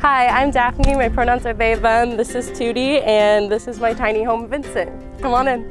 Hi, I'm Daphne. My pronouns are they, them. This is Tuti, and this is my tiny home, Vincent. Come on in.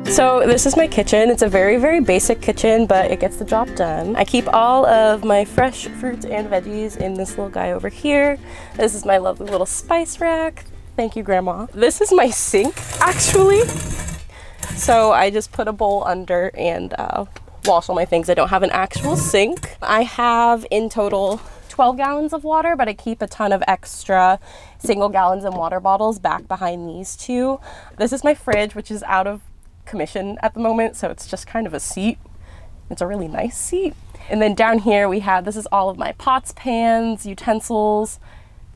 So this is my kitchen. It's a very, very basic kitchen, but it gets the job done. I keep all of my fresh fruits and veggies in this little guy over here. This is my lovely little spice rack. Thank you, Grandma. This is my sink, actually. So I just put a bowl under and wash all my things. I don't have an actual sink. I have in total 12 gallons of water, but I keep a ton of extra single gallons and water bottles back behind these two. This is my fridge, which is out of commission at the moment, so it's just kind of a seat. It's a really nice seat. And then down here we have, this is all of my pots, pans, utensils.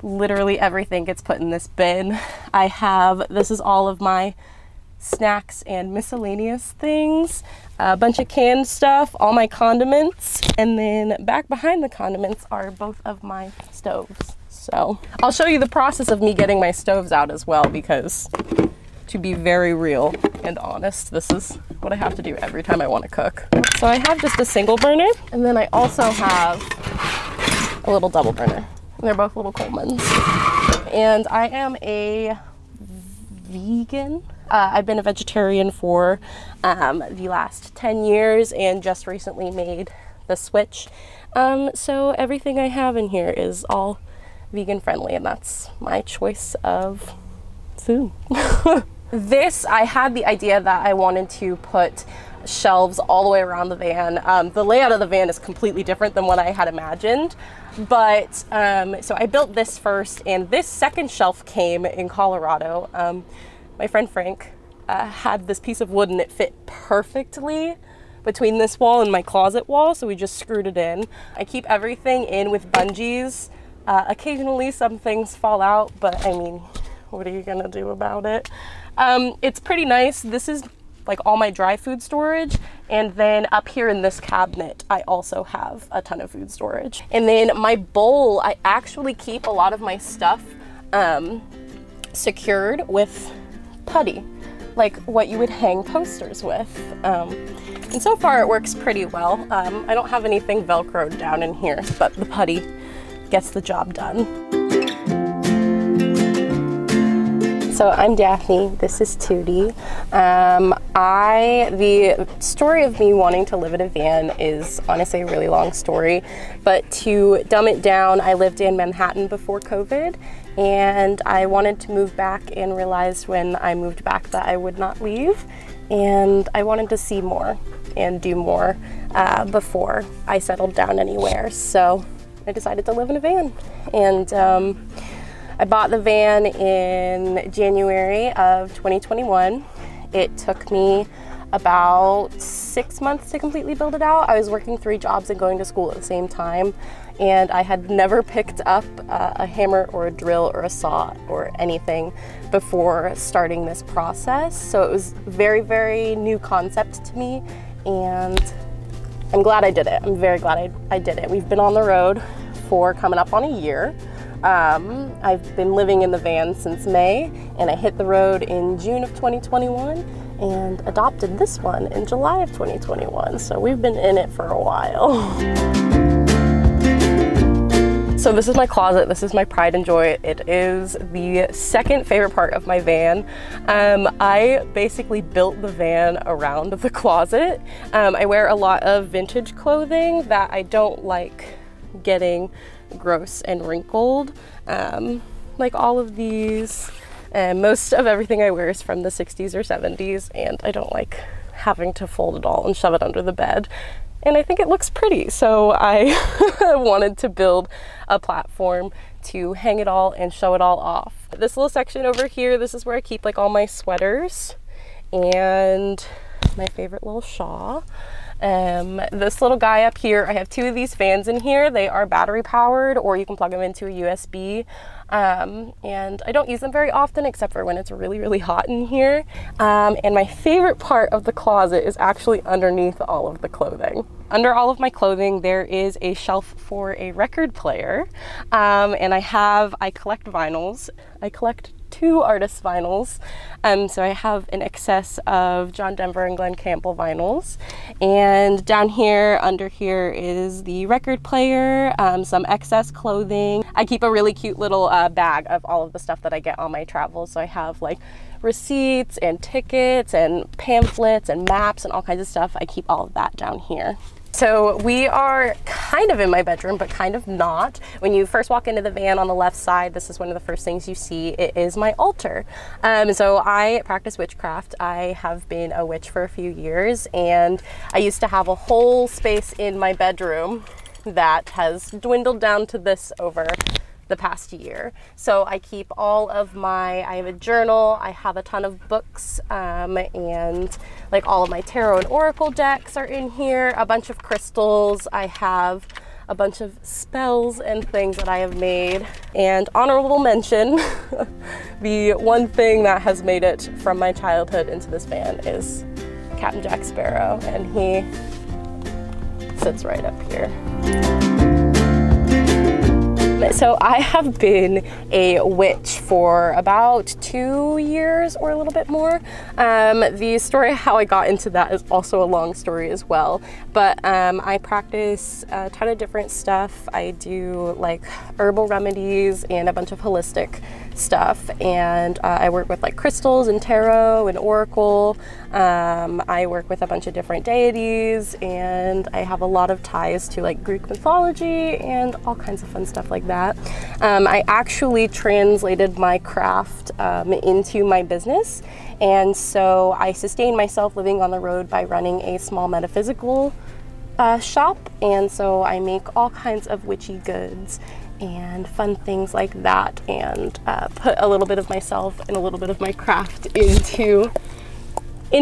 Literally everything gets put in this bin. This is all of my snacks and miscellaneous things, a bunch of canned stuff, all my condiments, and then back behind the condiments are both of my stoves. So I'll show you the process of me getting my stoves out as well, because to be very real and honest, this is what I have to do every time I want to cook. So I have just a single burner, and then I also have a little double burner. They're both little Colemans. And I am a vegan. I've been a vegetarian for the last 10 years and just recently made the switch. So everything I have in here is all vegan friendly, and that's my choice of food. I had the idea that I wanted to put shelves all the way around the van. The layout of the van is completely different than what I had imagined, but so I built this first, and this second shelf came in Colorado. My friend Frank had this piece of wood, and it fit perfectly between this wall and my closet wall, so we just screwed it in. I keep everything in with bungees. Occasionally some things fall out, but I mean, what are you gonna do about it? It's pretty nice. This is like all my dry food storage, and then up here in this cabinet I also have a ton of food storage. And then my bowl, I actually keep a lot of my stuff secured with putty, like what you would hang posters with. And so far it works pretty well. I don't have anything velcroed down in here, but the putty gets the job done. So I'm Daphne, this is Tuti. The story of me wanting to live in a van is honestly a really long story, but to dumb it down, I lived in Manhattan before COVID, and I wanted to move back and realized when I moved back that I would not leave, and I wanted to see more and do more before I settled down anywhere. So I decided to live in a van, and I bought the van in January of 2021. It took me about 6 months to completely build it out. I was working 3 jobs and going to school at the same time, and I had never picked up a hammer or a drill or a saw or anything before starting this process. So it was very, very new concept to me, and I'm glad I did it. I'm very glad I did it. We've been on the road for coming up on a year. I've been living in the van since May, and I hit the road in June of 2021 and adopted this one in July of 2021. So we've been in it for a while. So this is my closet. This is my pride and joy. It is the second favorite part of my van. I basically built the van around the closet. I wear a lot of vintage clothing that I don't like getting gross and wrinkled, like all of these. Most of everything I wear is from the 60s or 70s, and I don't like having to fold it all and shove it under the bed, and I think it looks pretty, so I wanted to build a platform to hang it all and show it all off. This little section over here, this is where I keep like all my sweaters and my favorite little shawl. This little guy up here, I have 2 of these fans in here. They are battery powered, or you can plug them into a USB. And I don't use them very often except for when it's really, really hot in here. And my favorite part of the closet is actually underneath all of the clothing. Under all of my clothing, there is a shelf for a record player. And I collect vinyls. I collect 2 artist vinyls. So I have an excess of John Denver and Glenn Campbell vinyls. And down here, under here is the record player, some excess clothing. I keep a really cute little bag of all of the stuff that I get on my travels. So I have like receipts and tickets and pamphlets and maps and all kinds of stuff. I keep all of that down here. So we are kind of in my bedroom, but kind of not. When you first walk into the van on the left side, this is one of the first things you see. It is my altar. So I practice witchcraft. I have been a witch for a few years, and I used to have a whole space in my bedroom that has dwindled down to this over the past year. So I keep all of I have a journal, I have a ton of books, and like all of my tarot and oracle decks are in here, a bunch of crystals, I have a bunch of spells and things that I have made. And honorable mention, the one thing that has made it from my childhood into this van is Captain Jack Sparrow, and he sits right up here. So I have been a witch for about 2 years or a little bit more. The story how I got into that is also a long story as well, but I practice a ton of different stuff. I do like herbal remedies and a bunch of holistic stuff, and I work with like crystals and tarot and oracle. I work with a bunch of different deities, and I have a lot of ties to like Greek mythology and all kinds of fun stuff like that. I actually translated my craft into my business, and so I sustain myself living on the road by running a small metaphysical shop, and so I make all kinds of witchy goods and fun things like that, and put a little bit of myself and a little bit of my craft into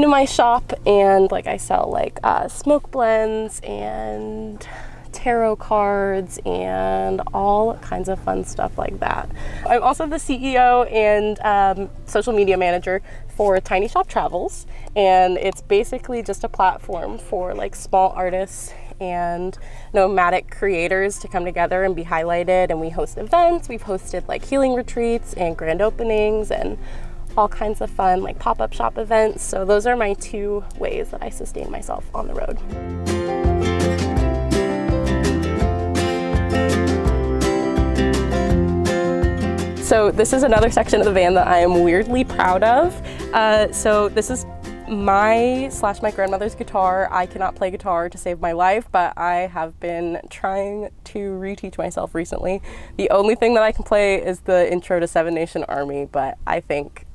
my shop. And like I sell like smoke blends and tarot cards and all kinds of fun stuff like that. I'm also the CEO and social media manager for Tiny Shop Travels, and it's basically just a platform for like small artists and nomadic creators to come together and be highlighted, and we host events. We've hosted like healing retreats and grand openings and all kinds of fun like pop-up shop events. So those are my 2 ways that I sustain myself on the road. So this is another section of the van that I am weirdly proud of. So this is my grandmother's guitar. I cannot play guitar to save my life, but I have been trying to reteach myself recently. The only thing that I can play is the intro to Seven Nation Army, but I think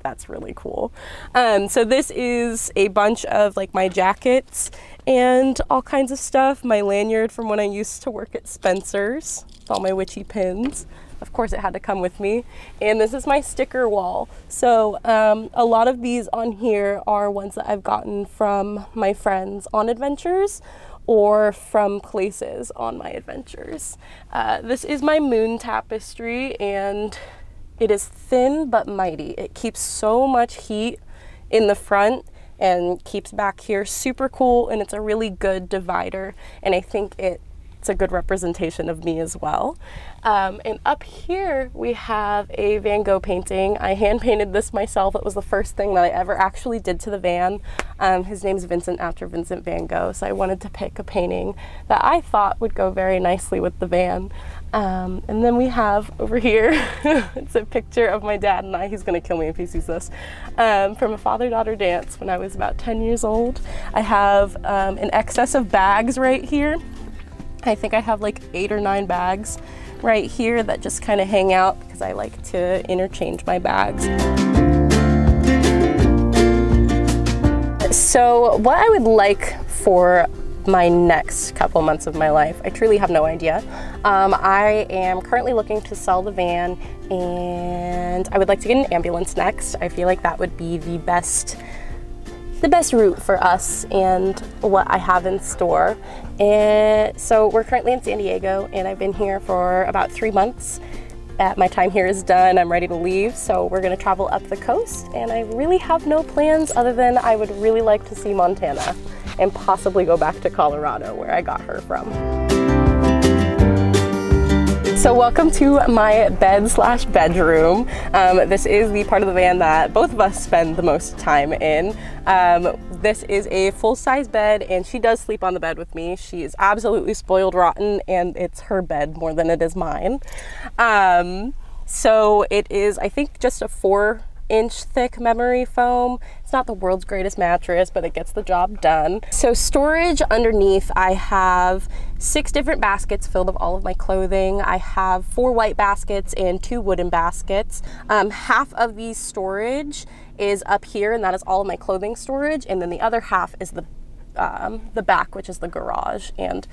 that's really cool. So this is a bunch of like my jackets and all kinds of stuff. My lanyard from when I used to work at Spencer's with all my witchy pins. Of course it had to come with me. And this is my sticker wall. So a lot of these on here are ones that I've gotten from my friends on adventures or from places on my adventures. This is my moon tapestry, and it is thin but mighty. It keeps so much heat in the front and keeps back here super cool, and it's a really good divider, and I think it's a good representation of me as well. And up here we have a Van Gogh painting. I hand painted this myself. It was the first thing that I ever actually did to the van. His name's Vincent, after Vincent van Gogh, so I wanted to pick a painting that I thought would go very nicely with the van. And then we have over here, it's a picture of my dad and I. He's gonna kill me if he sees this. From a father-daughter dance when I was about 10 years old. I have an excess of bags right here. I think I have like 8 or 9 bags right here that just kind of hang out because I like to interchange my bags. So what I would like for my next couple months of my life, I truly have no idea. I am currently looking to sell the van, and I would like to get an ambulance next. I feel like that would be the best route for us and what I have in store. And so we're currently in San Diego, and I've been here for about 3 months. My time here is done. I'm ready to leave, so we're gonna travel up the coast, and I really have no plans other than I would really like to see Montana and possibly go back to Colorado, where I got her from. So welcome to my bed slash bedroom. This is the part of the van that both of us spend the most time in. This is a full-size bed and she does sleep on the bed with me. She is absolutely spoiled rotten and it's her bed more than it is mine. So it is, I think, just a 4-inch thick memory foam. It's not the world's greatest mattress, but it gets the job done. So storage underneath, I have 6 different baskets filled with all of my clothing. I have 4 white baskets and 2 wooden baskets. Half of the storage is up here, and that is all of my clothing storage. And then the other half is the back, which is the garage. And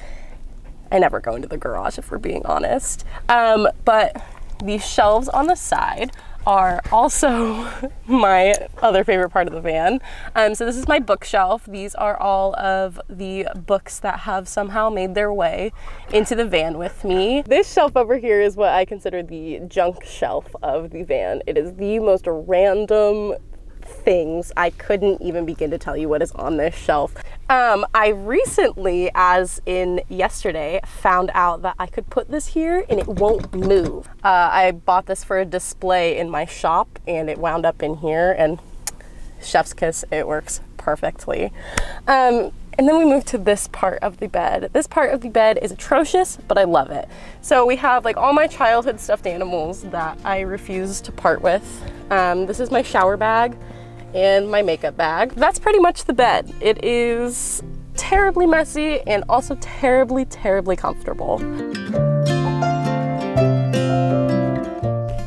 I never go into the garage if we're being honest. But these shelves on the side are also my other favorite part of the van. So this is my bookshelf. These are all of the books that have somehow made their way into the van with me. This shelf over here is what I consider the junk shelf of the van. It is the most random things. I couldn't even begin to tell you what is on this shelf. I recently, as in yesterday, found out that I could put this here and it won't move. I bought this for a display in my shop and it wound up in here, and chef's kiss, it works perfectly. And then we move to this part of the bed. This part of the bed is atrocious, but I love it. So we have like all my childhood stuffed animals that I refuse to part with. This is my shower bag and my makeup bag. That's pretty much the bed. It is terribly messy and also terribly, terribly comfortable.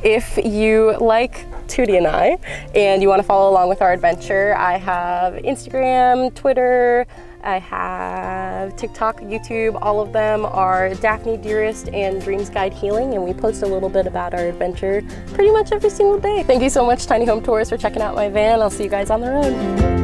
If you like Tuti and I, and you want to follow along with our adventure, I have Instagram, Twitter, I have TikTok, YouTube. All of them are Daphne Dearest and Dreams Guide Healing, and we post a little bit about our adventure pretty much every single day. Thank you so much, Tiny Home Tours, for checking out my van. I'll see you guys on the road.